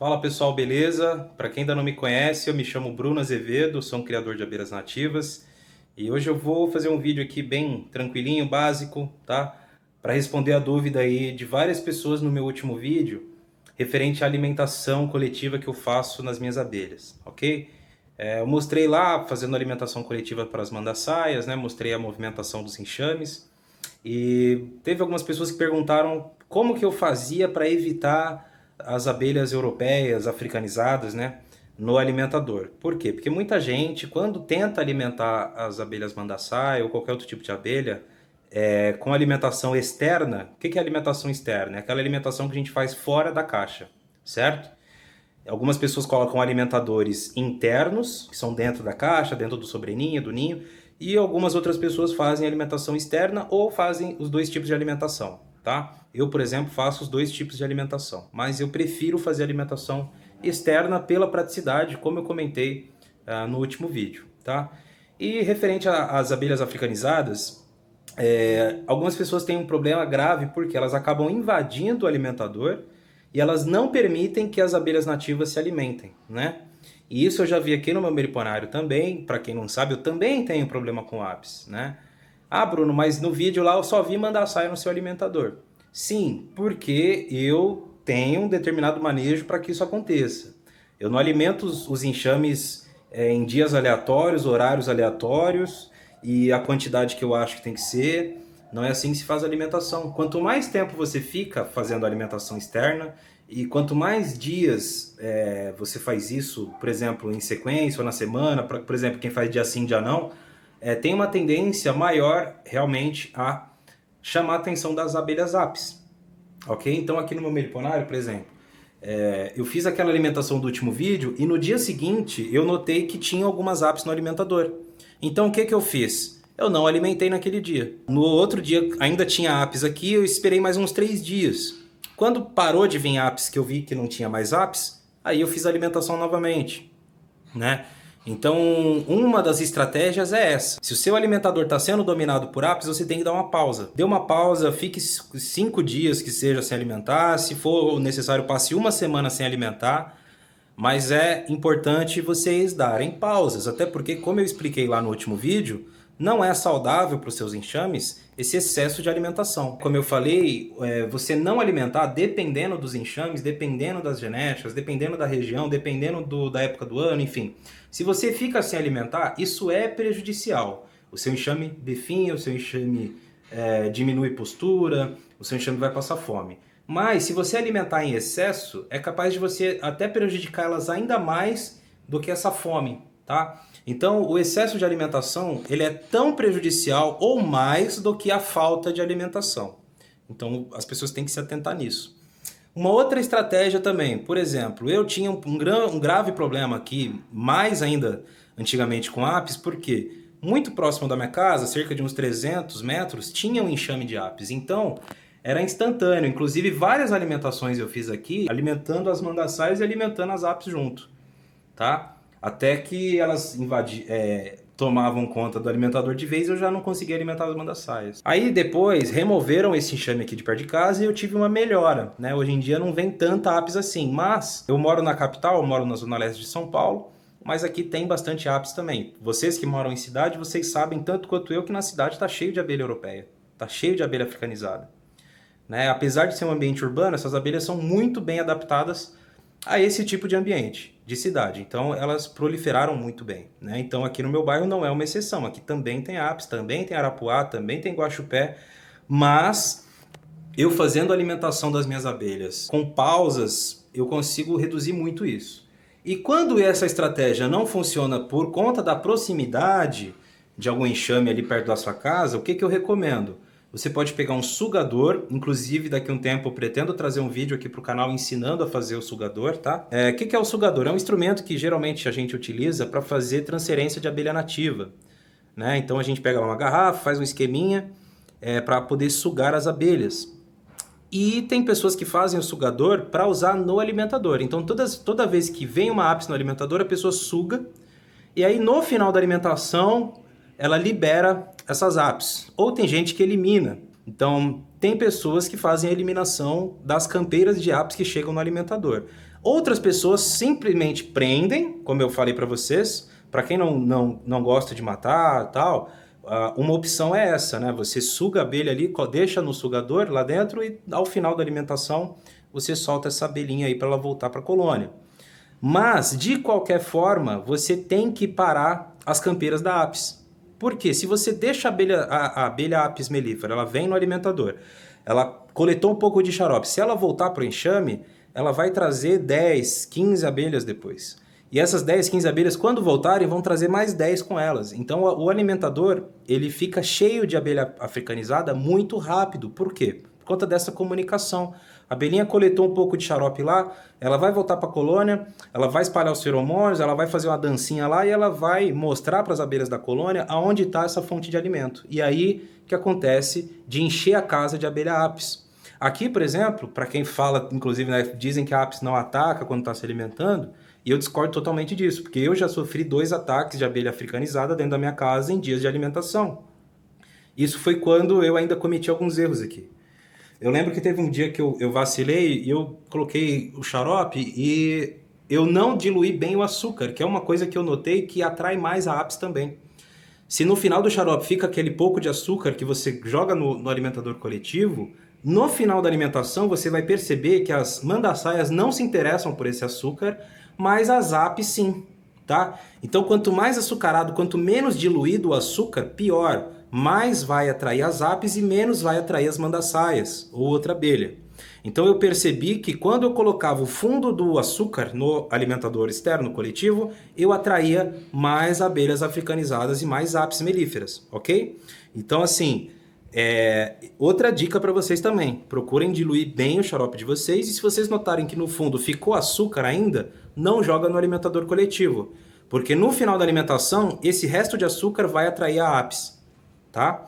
Fala pessoal, beleza? Para quem ainda não me conhece, eu me chamo Bruno Azevedo, sou um criador de abelhas nativas e hoje eu vou fazer um vídeo aqui bem tranquilinho, básico, tá? Para responder a dúvida aí de várias pessoas no meu último vídeo referente à alimentação coletiva que eu faço nas minhas abelhas, ok? Eu mostrei lá fazendo alimentação coletiva para as mandaçaias, né? Mostrei a movimentação dos enxames e teve algumas pessoas que perguntaram como que eu fazia para evitar as abelhas europeias, africanizadas, né, no alimentador. Por quê? Porque muita gente, quando tenta alimentar as abelhas mandaçaia ou qualquer outro tipo de abelha, com alimentação externa, o que é alimentação externa? É aquela alimentação que a gente faz fora da caixa, certo? Algumas pessoas colocam alimentadores internos, que são dentro da caixa, dentro do sobreninho, do ninho, e algumas outras pessoas fazem alimentação externa ou fazem os dois tipos de alimentação, tá? Eu, por exemplo, faço os dois tipos de alimentação, mas eu prefiro fazer alimentação externa pela praticidade, como eu comentei no último vídeo, tá? E referente às abelhas africanizadas, algumas pessoas têm um problema grave porque elas acabam invadindo o alimentador e elas não permitem que as abelhas nativas se alimentem, né? E isso eu já vi aqui no meu meliponário também. Para quem não sabe, eu também tenho problema com apis, né? Ah, Bruno, mas no vídeo lá eu só vi mandaçaia no seu alimentador. Sim, porque eu tenho um determinado manejo para que isso aconteça. Eu não alimento os enxames em dias aleatórios, horários aleatórios e a quantidade que eu acho que tem que ser. Não é assim que se faz a alimentação. Quanto mais tempo você fica fazendo a alimentação externa e quanto mais dias você faz isso, por exemplo, em sequência ou na semana, por exemplo, quem faz dia sim, dia não, tem uma tendência maior realmente a chamar a atenção das abelhas apis. Ok? Então aqui no meu meliponário, por exemplo, eu fiz aquela alimentação do último vídeo e no dia seguinte eu notei que tinha algumas apis no alimentador. Então o que eu fiz? Eu não alimentei naquele dia. No outro dia ainda tinha apis aqui, eu esperei mais uns 3 dias. Quando parou de vir apis, que eu vi que não tinha mais apis, aí eu fiz a alimentação novamente, né? Então, uma das estratégias é essa. Se o seu alimentador está sendo dominado por apis, você tem que dar uma pausa. Dê uma pausa, fique 5 dias que seja sem alimentar. Se for necessário, passe uma semana sem alimentar. Mas é importante vocês darem pausas, até porque, como eu expliquei lá no último vídeo, não é saudável para os seus enxames esse excesso de alimentação. Como eu falei, você não alimentar, dependendo dos enxames, dependendo das genéticas, dependendo da região, dependendo da época do ano, enfim. Se você fica sem alimentar, isso é prejudicial. O seu enxame definha, o seu enxame diminui postura, o seu enxame vai passar fome. Mas se você alimentar em excesso, é capaz de você até prejudicar elas ainda mais do que essa fome, tá? Então, o excesso de alimentação, ele é tão prejudicial ou mais do que a falta de alimentação. Então, as pessoas têm que se atentar nisso. Uma outra estratégia também, por exemplo, eu tinha um grave problema aqui, mais ainda antigamente com apis, porque muito próximo da minha casa, cerca de uns 300 metros, tinha um enxame de apis. Então, era instantâneo. Inclusive, várias alimentações eu fiz aqui, alimentando as mandaçaias e alimentando as apis junto, tá? Até que elas tomavam conta do alimentador de vez, eu já não conseguia alimentar as mandaçaias. Aí depois removeram esse enxame aqui de perto de casa e eu tive uma melhora, né? Hoje em dia não vem tanta apis assim, mas eu moro na capital, eu moro na zona leste de São Paulo, mas aqui tem bastante apis também. Vocês que moram em cidade, vocês sabem tanto quanto eu que na cidade está cheio de abelha europeia, está cheio de abelha africanizada, né? Apesar de ser um ambiente urbano, essas abelhas são muito bem adaptadas a esse tipo de ambiente, de cidade. Então elas proliferaram muito bem, né? Então aqui no meu bairro não é uma exceção. Aqui também tem apis, também tem arapuá, também tem guaxupé, mas eu fazendo a alimentação das minhas abelhas com pausas, eu consigo reduzir muito isso. E quando essa estratégia não funciona por conta da proximidade de algum enxame ali perto da sua casa, o que eu recomendo? Você pode pegar um sugador, inclusive daqui a um tempo eu pretendo trazer um vídeo aqui para o canal ensinando a fazer o sugador, tá? O que é o sugador? É um instrumento que geralmente a gente utiliza para fazer transferência de abelha nativa, né? Então a gente pega uma garrafa, faz um esqueminha para poder sugar as abelhas. E tem pessoas que fazem o sugador para usar no alimentador. Então toda vez que vem uma apis no alimentador, a pessoa suga e aí no final da alimentação ela libera essas apis. Ou tem gente que elimina. Então, tem pessoas que fazem a eliminação das campeiras de apis que chegam no alimentador. Outras pessoas simplesmente prendem, como eu falei para vocês, para quem não gosta de matar tal, uma opção é essa, né? Você suga a abelha ali, deixa no sugador lá dentro e ao final da alimentação você solta essa abelhinha aí para ela voltar para a colônia. Mas, de qualquer forma, você tem que parar as campeiras da apis. Por quê? Se você deixa a abelha apis mellifera, ela vem no alimentador, ela coletou um pouco de xarope, se ela voltar para o enxame, ela vai trazer 10, 15 abelhas depois. E essas 10, 15 abelhas, quando voltarem, vão trazer mais 10 com elas. Então o alimentador, ele fica cheio de abelha africanizada muito rápido. Por quê? Por conta dessa comunicação. A abelhinha coletou um pouco de xarope lá, ela vai voltar para a colônia, ela vai espalhar os feromônios, ela vai fazer uma dancinha lá e ela vai mostrar para as abelhas da colônia aonde está essa fonte de alimento. E aí que acontece de encher a casa de abelha apis. Aqui, por exemplo, para quem fala, inclusive, né, dizem que a apis não ataca quando está se alimentando, e eu discordo totalmente disso, porque eu já sofri 2 ataques de abelha africanizada dentro da minha casa em dias de alimentação. Isso foi quando eu ainda cometi alguns erros aqui. Eu lembro que teve um dia que eu vacilei e eu coloquei o xarope e eu não diluí bem o açúcar, que é uma coisa que eu notei que atrai mais a apis também. Se no final do xarope fica aquele pouco de açúcar que você joga no alimentador coletivo, no final da alimentação você vai perceber que as mandaçaias não se interessam por esse açúcar, mas as apis sim, tá? Então quanto mais açucarado, quanto menos diluído o açúcar, pior. Mais vai atrair as apis e menos vai atrair as mandaçaias ou outra abelha. Então eu percebi que quando eu colocava o fundo do açúcar no alimentador externo coletivo, eu atraía mais abelhas africanizadas e mais apis mellíferas, ok? Então assim, outra dica para vocês também, procurem diluir bem o xarope de vocês e se vocês notarem que no fundo ficou açúcar ainda, não joga no alimentador coletivo, porque no final da alimentação, esse resto de açúcar vai atrair a apis. Tá?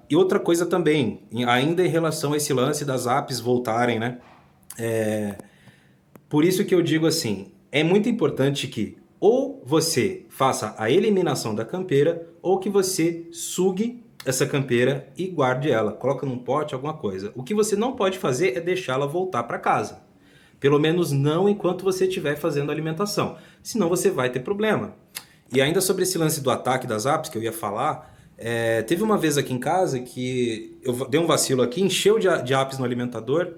E outra coisa também, ainda em relação a esse lance das apis voltarem, né? Por isso que eu digo assim, é muito importante que ou você faça a eliminação da campeira ou que você sugue essa campeira e guarde ela, coloca num pote, alguma coisa. O que você não pode fazer é deixá-la voltar para casa. Pelo menos não enquanto você estiver fazendo a alimentação, senão você vai ter problema. E ainda sobre esse lance do ataque das apis que eu ia falar, teve uma vez aqui em casa que eu dei um vacilo aqui, encheu de apis no alimentador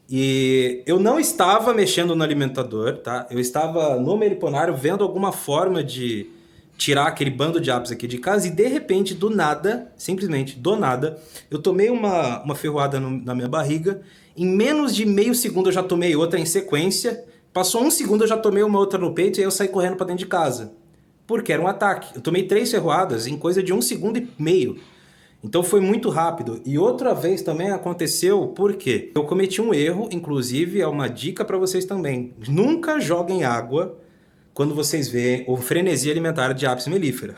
e eu não estava mexendo no alimentador, tá? Eu estava no meliponário vendo alguma forma de tirar aquele bando de apis aqui de casa e de repente, do nada, simplesmente do nada, eu tomei uma ferroada na minha barriga, em menos de meio segundo eu já tomei outra em sequência, passou 1 segundo eu já tomei uma outra no peito e aí eu saí correndo para dentro de casa. Porque era um ataque. Eu tomei 3 ferroadas em coisa de 1,5 segundo. Então foi muito rápido. E outra vez também aconteceu porque eu cometi um erro, inclusive é uma dica para vocês também. Nunca joguem água quando vocês veem o frenesi alimentar de apis mellifera.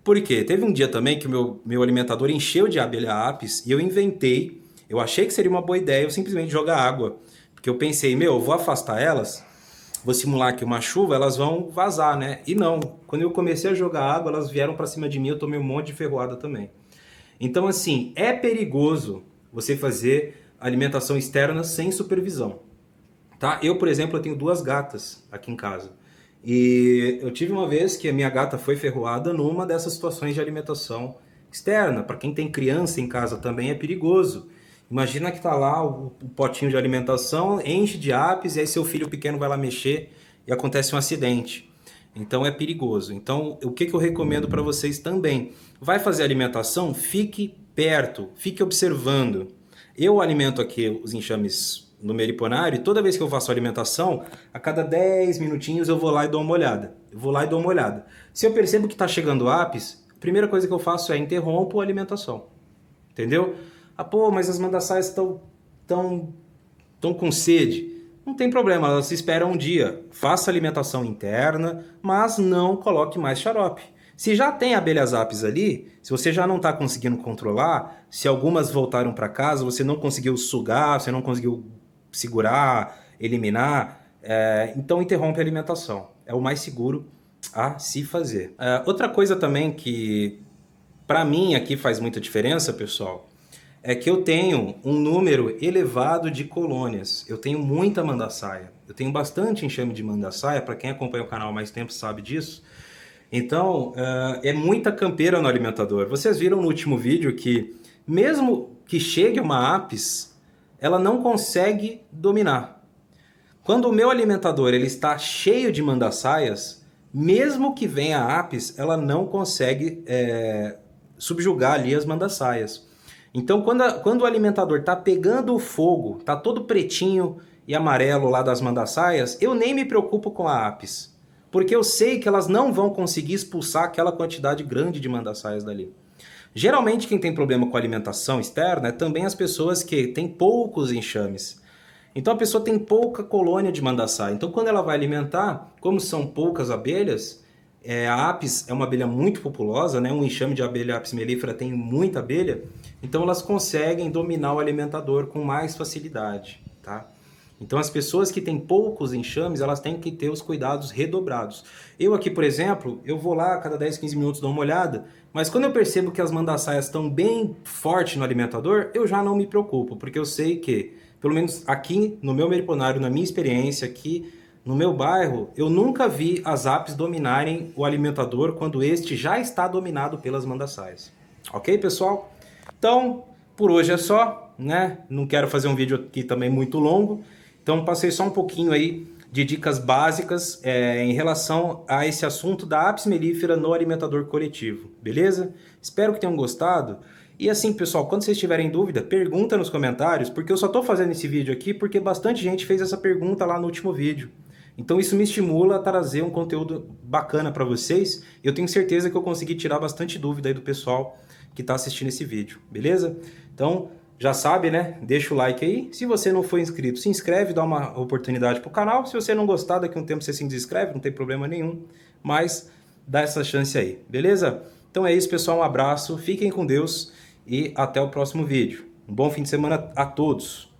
Por quê? Teve um dia também que o meu alimentador encheu de abelha apis e eu achei que seria uma boa ideia eu simplesmente jogar água. Porque eu pensei, eu vou afastar elas, vou simular aqui uma chuva, elas vão vazar, né? E não, quando eu comecei a jogar água, elas vieram para cima de mim, eu tomei um monte de ferroada também. Então assim, é perigoso você fazer alimentação externa sem supervisão, tá? Eu, por exemplo, eu tenho 2 gatas aqui em casa. E eu tive uma vez que a minha gata foi ferroada numa dessas situações de alimentação externa. Para quem tem criança em casa também é perigoso. Imagina que tá lá o potinho de alimentação, enche de apis, e aí seu filho pequeno vai lá mexer e acontece um acidente. Então é perigoso. Então o que eu recomendo para vocês também? Vai fazer alimentação? Fique perto, fique observando. Eu alimento aqui os enxames no meliponário e toda vez que eu faço alimentação, a cada 10 minutinhos eu vou lá e dou uma olhada. Se eu percebo que está chegando apis, a primeira coisa que eu faço é interrompo a alimentação. Entendeu? Pô, mas as mandaçaias estão com sede. Não tem problema, elas esperam um dia. Faça alimentação interna, mas não coloque mais xarope. Se já tem abelhas apis ali, se você já não está conseguindo controlar, se algumas voltaram para casa, você não conseguiu sugar, você não conseguiu segurar, eliminar, então interrompe a alimentação. É o mais seguro a se fazer. Outra coisa também que para mim aqui faz muita diferença, pessoal, é que eu tenho um número elevado de colônias. Eu tenho muita mandaçaia. Eu tenho bastante enxame de mandaçaia, para quem acompanha o canal há mais tempo sabe disso. Então, é muita campeira no alimentador. Vocês viram no último vídeo que, mesmo que chegue uma apis, ela não consegue dominar. Quando o meu alimentador ele está cheio de mandaçaias, mesmo que venha a apis, ela não consegue subjugar ali as mandaçaias. Então, quando o alimentador está pegando o fogo, está todo pretinho e amarelo lá das mandaçaias, eu nem me preocupo com a apis. Porque eu sei que elas não vão conseguir expulsar aquela quantidade grande de mandaçaias dali. Geralmente quem tem problema com alimentação externa é também as pessoas que têm poucos enxames. Então a pessoa tem pouca colônia de mandaçaia. Então quando ela vai alimentar, como são poucas abelhas, a apis é uma abelha muito populosa, né? Um enxame de abelha apis mellifera tem muita abelha, então elas conseguem dominar o alimentador com mais facilidade, tá? Então as pessoas que têm poucos enxames, elas têm que ter os cuidados redobrados. Eu aqui, por exemplo, eu vou lá a cada 10, 15 minutos dar uma olhada, mas quando eu percebo que as mandaçaias estão bem fortes no alimentador, eu já não me preocupo, porque eu sei que, pelo menos aqui no meu meriponário, na minha experiência aqui no meu bairro, eu nunca vi as apis dominarem o alimentador quando este já está dominado pelas mandaçaias. Ok, pessoal? Então, por hoje é só, né? Não quero fazer um vídeo aqui também muito longo. Então, passei só um pouquinho aí de dicas básicas em relação a esse assunto da apis mellifera no alimentador coletivo, beleza? Espero que tenham gostado. E assim, pessoal, quando vocês tiverem dúvida, pergunta nos comentários, porque eu só estou fazendo esse vídeo aqui porque bastante gente fez essa pergunta lá no último vídeo. Então isso me estimula a trazer um conteúdo bacana para vocês. Eu tenho certeza que eu consegui tirar bastante dúvida aí do pessoal que está assistindo esse vídeo, beleza? Então, já sabe, né? Deixa o like aí. Se você não for inscrito, se inscreve, dá uma oportunidade pro canal. Se você não gostar, daqui a um tempo você se desinscreve, não tem problema nenhum. Mas dá essa chance aí, beleza? Então é isso, pessoal. Um abraço, fiquem com Deus e até o próximo vídeo. Um bom fim de semana a todos.